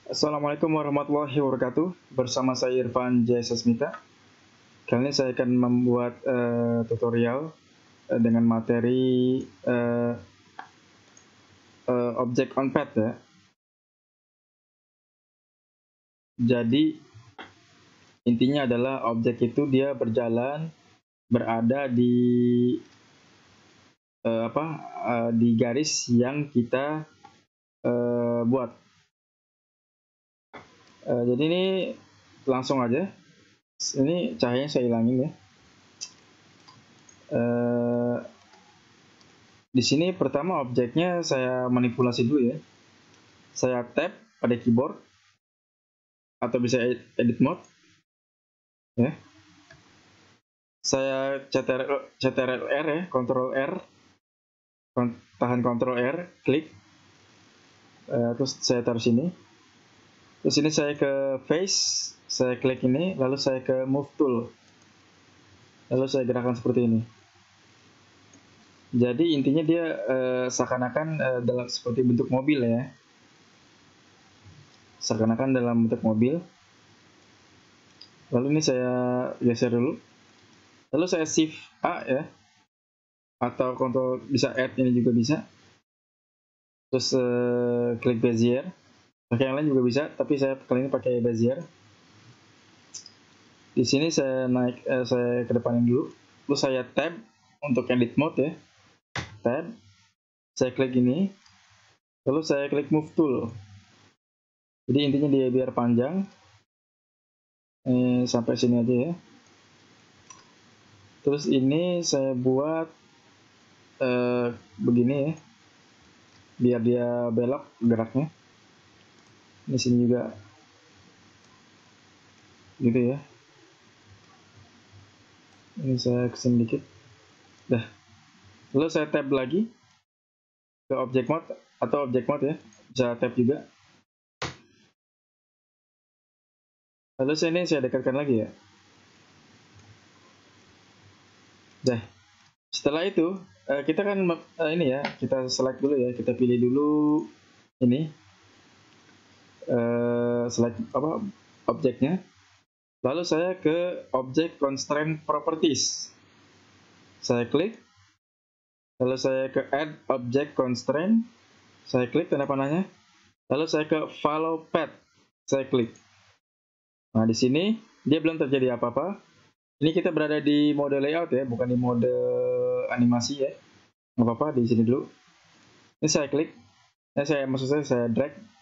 Assalamualaikum warahmatullahi wabarakatuh. Bersama saya Irfan Jaisasmita. Kali ini saya akan membuat tutorial dengan materi eh, objek on pad ya. Jadi intinya adalah objek itu dia berjalan berada di garis yang kita buat. Jadi ini langsung aja. Ini cahayanya saya hilangin ya. Di sini pertama objeknya saya manipulasi dulu ya. Saya tap pada keyboard atau bisa edit mode ya. Saya CTRL R ya, Ctrl R, tahan Ctrl R, klik, terus saya taruh sini. Terus ini saya ke face, saya klik ini, lalu saya ke move tool, lalu saya gerakkan seperti ini. Jadi intinya dia seakan-akan dalam seperti bentuk mobil ya, seakan-akan dalam bentuk mobil. Lalu ini saya geser dulu, lalu saya shift A ya, atau kontrol bisa add ini juga bisa. Terus klik bezier. Pakai yang lain juga bisa, tapi saya kali ini pakai bezier. Di sini saya saya kedepanin dulu. Terus saya tab untuk edit mode ya. Tab. Saya klik ini. Lalu saya klik move tool. Jadi intinya dia biar panjang. Sampai sini aja ya. Terus ini saya buat begini ya. Biar dia belok geraknya. Di sini juga gitu ya. Ini saya kesini dikit. Dah. Lalu saya tab lagi ke object mode atau object mode ya. Bisa tab juga. Lalu sini saya dekatkan lagi ya. Dah. Setelah itu kita kan ini ya, kita select dulu ya. Kita pilih dulu ini. Select objeknya. Lalu saya ke object constraint properties. Saya klik. Lalu saya ke add object constraint. Saya klik tanda panahnya. Lalu saya ke follow path. Saya klik. Nah, di sini dia belum terjadi apa-apa. Ini kita berada di mode layout ya, bukan di mode animasi ya. Nggak apa-apa, di sini dulu. Ini saya klik. Maksud saya drag.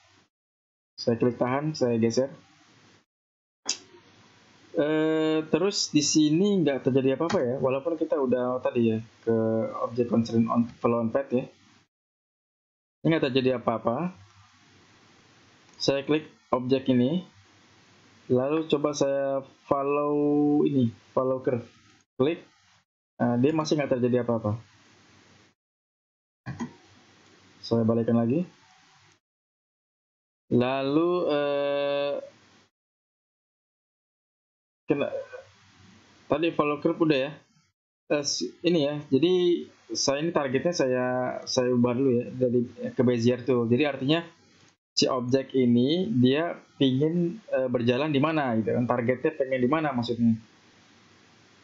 Saya klik tahan, saya geser. Terus di sini nggak terjadi apa-apa ya, walaupun kita udah tadi ya ke object constraint follow on path ya. Ini nggak terjadi apa-apa. Saya klik objek ini, lalu coba saya follow curve, klik. Nah, dia masih nggak terjadi apa-apa. Saya balikkan lagi. Lalu tadi follow curve udah ya. Ini ya, jadi saya ini targetnya saya ubah dulu ya dari ke bezier tuh. Jadi artinya si objek ini dia pingin berjalan di mana gitu kan, targetnya pengen di mana maksudnya.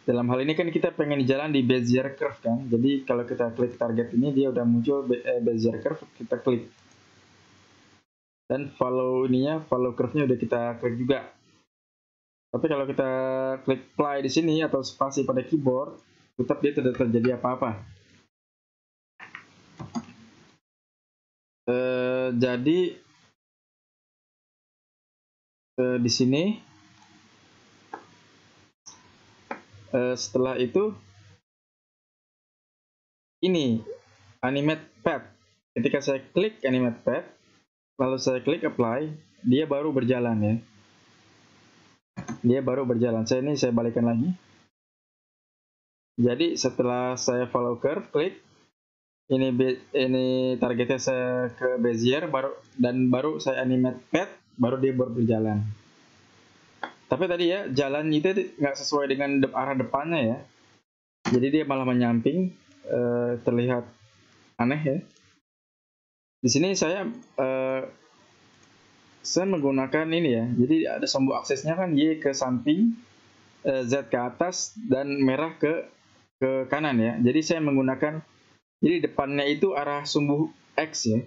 Dalam hal ini kan kita pengen jalan di bezier curve kan. Jadi kalau kita klik target ini dia udah muncul bezier curve, kita klik. Dan follow curve-nya udah kita klik juga. Tapi kalau kita klik play di sini atau spasi pada keyboard, tetap dia tidak terjadi apa-apa. Jadi di sini setelah itu ini animate path. Ketika saya klik animate path, lalu saya klik apply, dia baru berjalan ya. Dia baru berjalan. Saya balikkan lagi. Jadi setelah saya follow curve, klik ini targetnya saya ke bezier baru saya animate path, baru dia berjalan. Tapi tadi ya jalan itu nggak sesuai dengan arah depannya ya. Jadi dia malah menyamping, terlihat aneh ya. Di sini saya saya menggunakan ini ya. Jadi ada sumbu aksesnya kan Y ke samping, Z ke atas, dan merah ke kanan ya. Jadi saya menggunakan, jadi depannya itu arah sumbu X ya.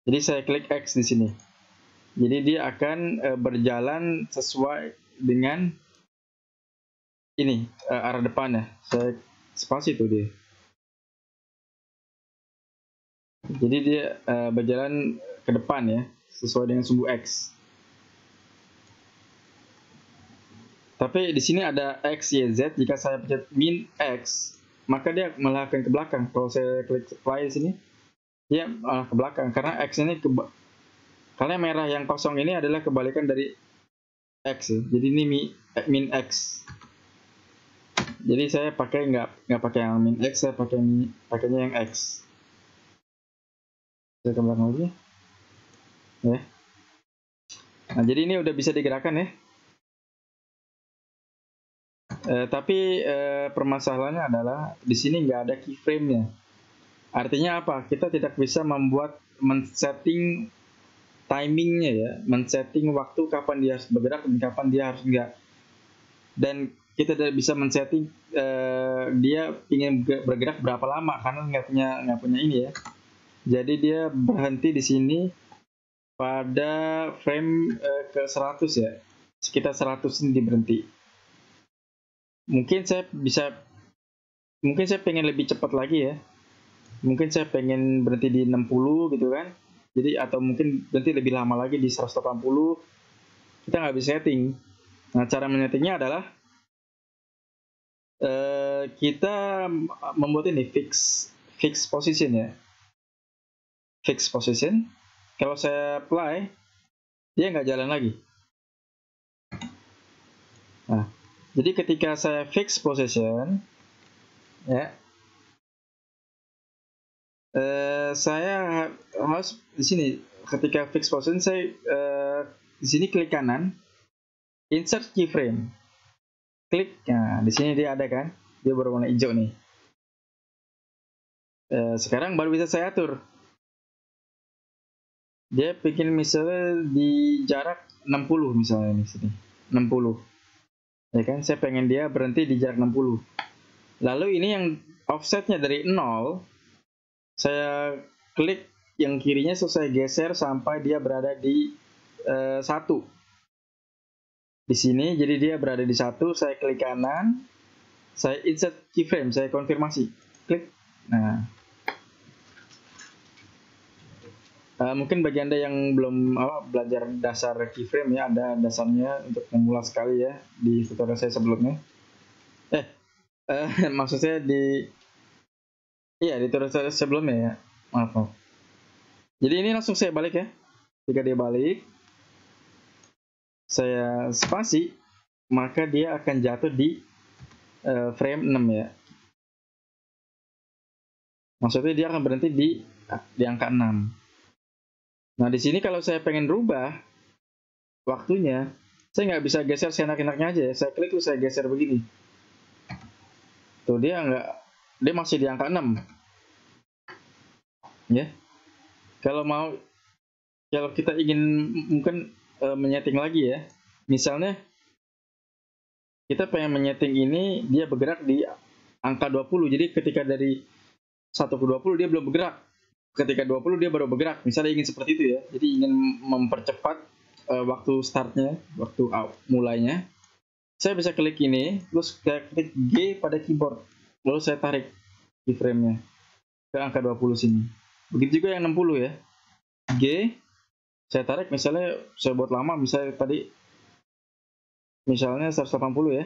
Jadi saya klik X di sini. Jadi dia akan berjalan sesuai dengan ini arah depannya. Saya spasi tuh dia. Jadi dia berjalan ke depan ya, sesuai dengan sumbu X. Tapi di sini ada X, Y, Z. Jika saya pencet min X, maka dia malah akan ke belakang. Kalau saya klik apply di sini, dia malah ke belakang. Karena X ini karena merah yang kosong ini adalah kebalikan dari X ya. Jadi ini min X. Jadi saya pakai nggak pakai yang min X, saya pakainya yang X. Saya ke belakang lagi. Ya. Nah, jadi ini udah bisa digerakkan ya. Tapi permasalahannya adalah di sini nggak ada keyframe-nya. Artinya apa? Kita tidak bisa men-setting timingnya ya, men-setting waktu kapan dia harus bergerak dan kapan dia harus enggak. Dan kita tidak bisa men-setting dia ingin bergerak berapa lama karena nggak punya ini ya. Jadi dia berhenti di sini pada frame ke 100 ya, sekitar 100 ini berhenti. Mungkin saya pengen lebih cepat lagi ya. Mungkin saya pengen berhenti di 60 gitu kan. Jadi atau mungkin berhenti lebih lama lagi di 180. Kita nggak bisa setting. Nah, cara menyetingnya adalah kita membuat ini fix position ya. Fix position. Kalau saya apply, dia nggak jalan lagi. Nah, jadi ketika saya fix position, ya, saya harus di sini. Ketika fix position, saya di sini klik kanan, insert keyframe, klik. Nah, di sini dia ada kan, dia berwarna hijau nih. Sekarang baru bisa saya atur. Dia bikin misalnya di jarak 60 misalnya di sini, 60. Ya kan, saya pengen dia berhenti di jarak 60. Lalu ini yang offsetnya dari 0, saya klik yang kirinya, saya geser sampai dia berada di 1. Di sini, jadi dia berada di 1, saya klik kanan, saya insert keyframe, saya konfirmasi, klik. Nah, mungkin bagi Anda yang belum belajar dasar keyframe ya, ada dasarnya untuk pemula sekali ya di tutorial saya sebelumnya. Maksud saya di tutorial saya sebelumnya ya. Maaf. Jadi ini langsung saya balik ya. Jika dia balik, saya spasi, maka dia akan jatuh di frame 6 ya. Maksudnya dia akan berhenti di angka 6. Nah, di sini kalau saya pengen rubah waktunya, saya nggak bisa geser seenak-enaknya aja ya. Saya klik terus saya geser begini. Tuh dia masih di angka 6. Ya. Kalau kita ingin mungkin menyeting lagi ya. Misalnya kita pengen menyeting ini dia bergerak di angka 20. Jadi ketika dari 1 ke 20 dia belum bergerak. Ketika 20 dia baru bergerak. Misalnya ingin seperti itu ya. Jadi ingin mempercepat waktu startnya, waktu mulainya. Saya bisa klik ini, terus saya klik G pada keyboard. Lalu saya tarik keyframe-nya ke angka 20 sini. Begitu juga yang 60 ya. G, saya tarik, misalnya saya buat lama, misalnya tadi misalnya 180 ya.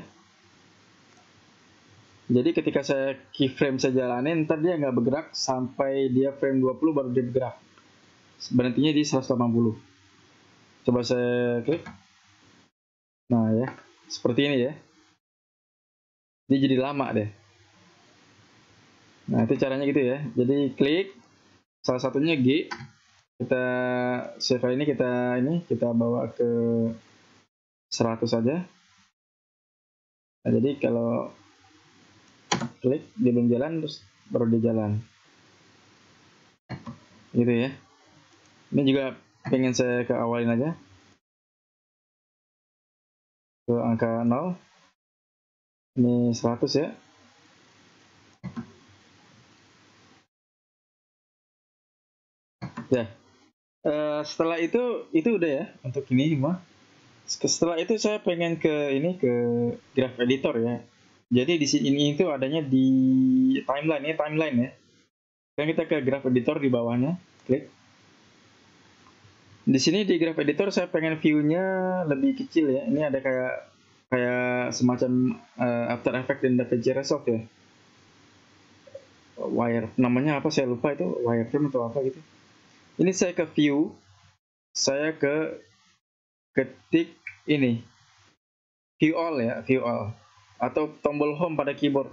Jadi ketika saya keyframe saya jalanin, ntar dia nggak bergerak sampai dia frame 20 baru dia bergerak. Berhentinya di 180. Coba saya klik. Nah ya, seperti ini ya. Dia jadi lama deh. Nah itu caranya gitu ya. Jadi klik, salah satunya G. Kita save ini kita bawa ke 100 saja. Nah, jadi kalau klik dia belum jalan, terus baru dia jalan gitu ya. Ini juga pengen saya ke awalin aja ke angka 0. Ini 100 ya. Ya. Setelah itu udah ya untuk ini semua. Setelah itu saya pengen ke ini ke graph editor ya. Jadi di sini itu adanya di timeline ya, timeline ya. Sekarang kita ke graph editor di bawahnya, klik. Di sini di graph editor saya pengen view-nya lebih kecil ya. Ini ada kayak semacam After Effects dan DaVinci Resolve ya. Wire namanya apa saya lupa, itu wireframe atau apa gitu. Ini saya ke view, saya ketik ini view all ya, view all atau tombol home pada keyboard.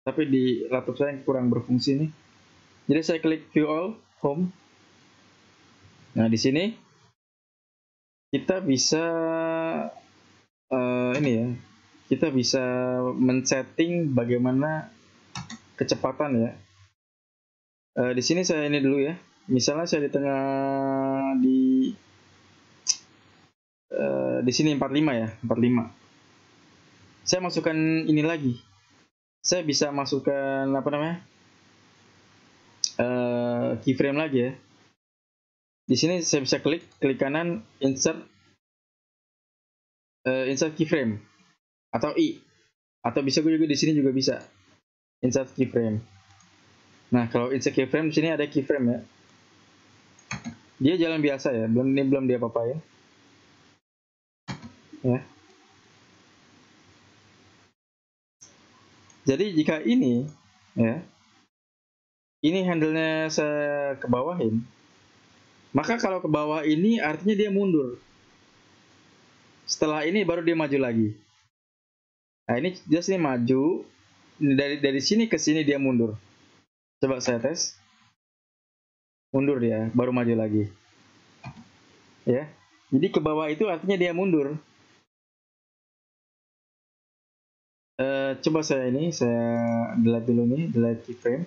Tapi di laptop saya kurang berfungsi nih. Jadi saya klik view all, home. Nah di sini kita bisa ini ya, kita bisa men-setting bagaimana kecepatan ya. Di sini saya ini dulu ya. Misalnya saya di tengah di sini 45 ya, 45. Saya masukkan ini lagi. Saya bisa masukkan apa namanya? Keyframe lagi ya. Di sini saya bisa klik kanan insert keyframe atau I, atau bisa juga di sini juga bisa insert keyframe. Nah kalau insert keyframe di sini ada keyframe ya. Dia jalan biasa ya, belum dia apa-apain ya. Jadi jika ini ya, ini handle-nya saya ke bawahin, maka kalau ke bawah ini artinya dia mundur. Setelah ini baru dia maju lagi. Nah ini just ini maju, dari sini ke sini dia mundur. Coba saya tes, mundur dia, baru maju lagi. Ya, jadi ke bawah itu artinya dia mundur. Coba saya delete dulu nih, delete keyframe.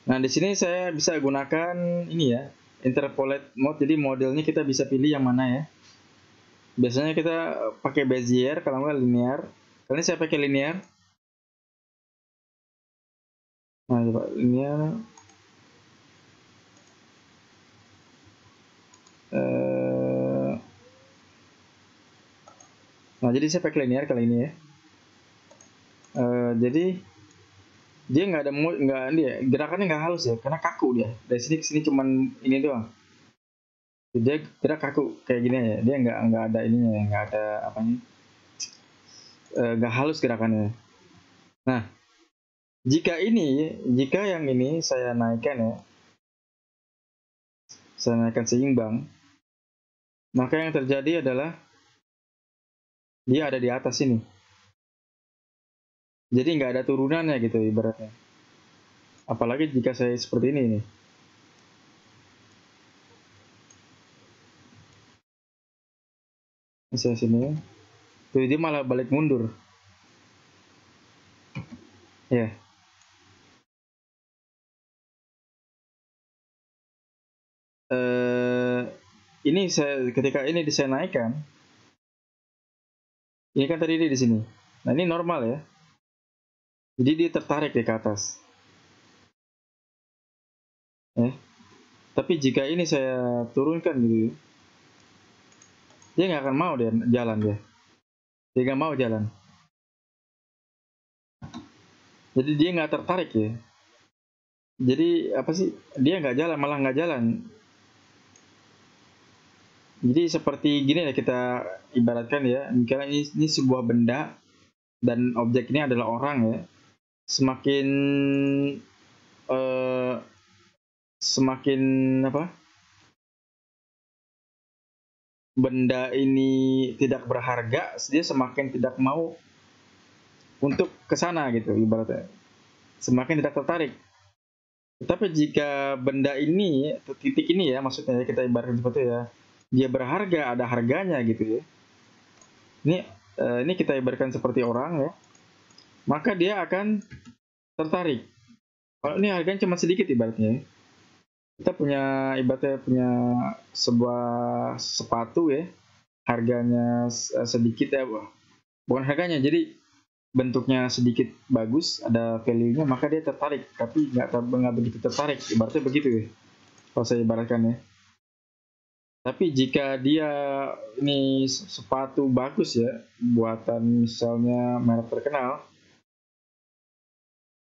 Nah di sini saya bisa gunakan ini ya, interpolate mode. Jadi modelnya kita bisa pilih yang mana ya. Biasanya kita pakai Bezier, kalau nggak linear. Kali ini saya pakai linear. Nah coba linear. Nah jadi saya pakai linear kali ini ya. Jadi dia nggak dia gerakannya nggak halus ya, karena kaku dia. Dari sini ke sini cuman ini doang. Dia gerak kaku kayak gini ya. Dia nggak ada ininya ya, nggak ada apanya. Nggak halus gerakannya. Nah, jika yang ini saya naikkan ya, saya naikkan seimbang, maka yang terjadi adalah dia ada di atas ini. Jadi nggak ada turunannya gitu ibaratnya. Apalagi jika saya seperti ini nih. Saya sini, tuh dia malah balik mundur. Ya. Ini ketika ini saya naikkan, ini kan tadi dia di sini. Nah ini normal ya. Jadi dia tertarik ke atas. Tapi jika ini saya turunkan gitu, dia nggak akan mau dia jalan dia. Dia nggak mau jalan. Jadi dia nggak tertarik ya. Jadi apa sih? Dia nggak jalan, malah nggak jalan. Jadi seperti gini ya, kita ibaratkan ya. Misalnya ini sebuah benda dan objek ini adalah orang ya. Semakin apa? Benda ini tidak berharga, dia semakin tidak mau untuk ke sana gitu ibaratnya. Semakin tidak tertarik. Tapi jika benda ini, titik ini ya, maksudnya kita ibaratkan seperti ya, dia berharga, ada harganya gitu ya. Ini kita ibaratkan seperti orang ya, maka dia akan tertarik. Kalau ini harganya cuma sedikit ibaratnya, kita punya ibaratnya punya sebuah sepatu ya, harganya sedikit ya, bukan harganya, jadi bentuknya sedikit bagus, ada value-nya, maka dia tertarik, tapi nggak begitu tertarik, ibaratnya begitu ya, kalau saya ibaratkan ya. Tapi jika dia ini sepatu bagus ya, buatan misalnya merek terkenal,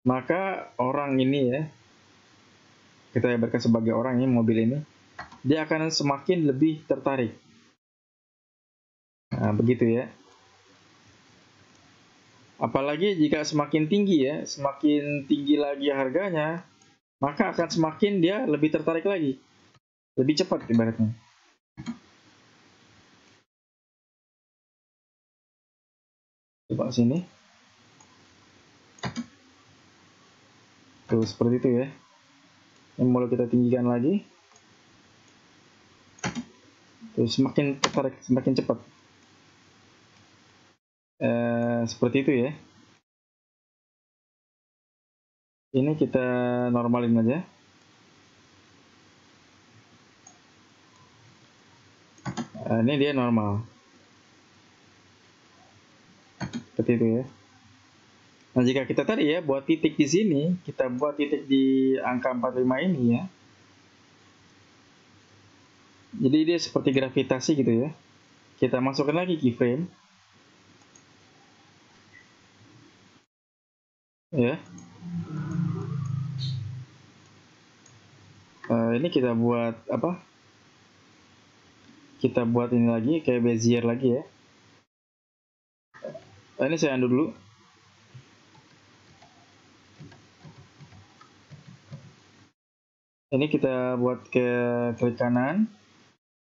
maka orang ini ya, kita ibaratkan sebagai orang ini, mobil ini, dia akan semakin lebih tertarik. Nah, begitu ya. Apalagi jika semakin tinggi ya, semakin tinggi lagi harganya, maka akan semakin dia lebih tertarik lagi, lebih cepat ibaratnya. Coba sini. Tuh, seperti itu ya. Yang mau kita tinggikan lagi. Tuh, semakin tertarik, semakin cepat. Seperti itu ya. Ini kita normalin aja. Ini dia normal. Seperti itu ya. Nah, jika kita tadi ya buat titik di sini, kita buat titik di angka 45 ini ya. Jadi dia seperti gravitasi gitu ya. Kita masukkan lagi keyframe. Ya. Ini kita buat apa? Kita buat ini lagi kayak bezier lagi ya. Ini saya undo dulu. Ini kita buat ke klik kanan.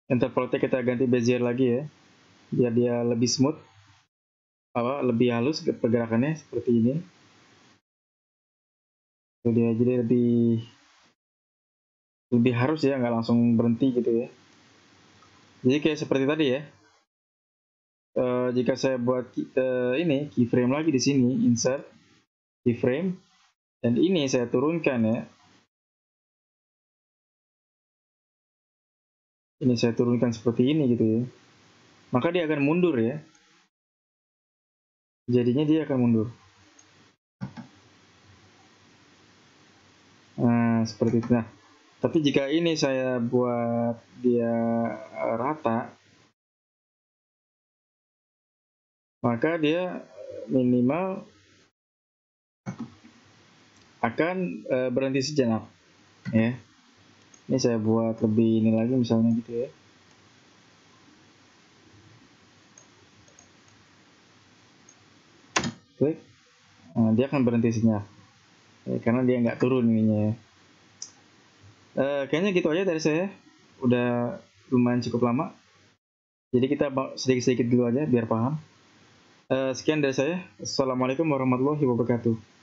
Interpolate kita ganti bezier lagi ya, biar dia lebih smooth, lebih halus pergerakannya seperti ini. Jadi dia jadi lebih harus ya, nggak langsung berhenti gitu ya. Jadi kayak seperti tadi ya. Jika saya buat ini keyframe lagi di sini, insert keyframe, dan ini saya turunkan ya. Ini saya turunkan seperti ini gitu ya. Maka dia akan mundur ya. Jadinya dia akan mundur. Nah, seperti itu. Nah, tapi jika ini saya buat dia rata, maka dia minimal akan berhenti sejenak ya. Ini saya buat lebih ini lagi misalnya gitu ya. Klik, nah, dia akan berhenti sejenak ya, karena dia nggak turun ininya ya. Kayaknya gitu aja dari saya, udah lumayan cukup lama, jadi kita sedikit-sedikit dulu aja biar paham. Sekian dari saya. Assalamualaikum warahmatullahi wabarakatuh.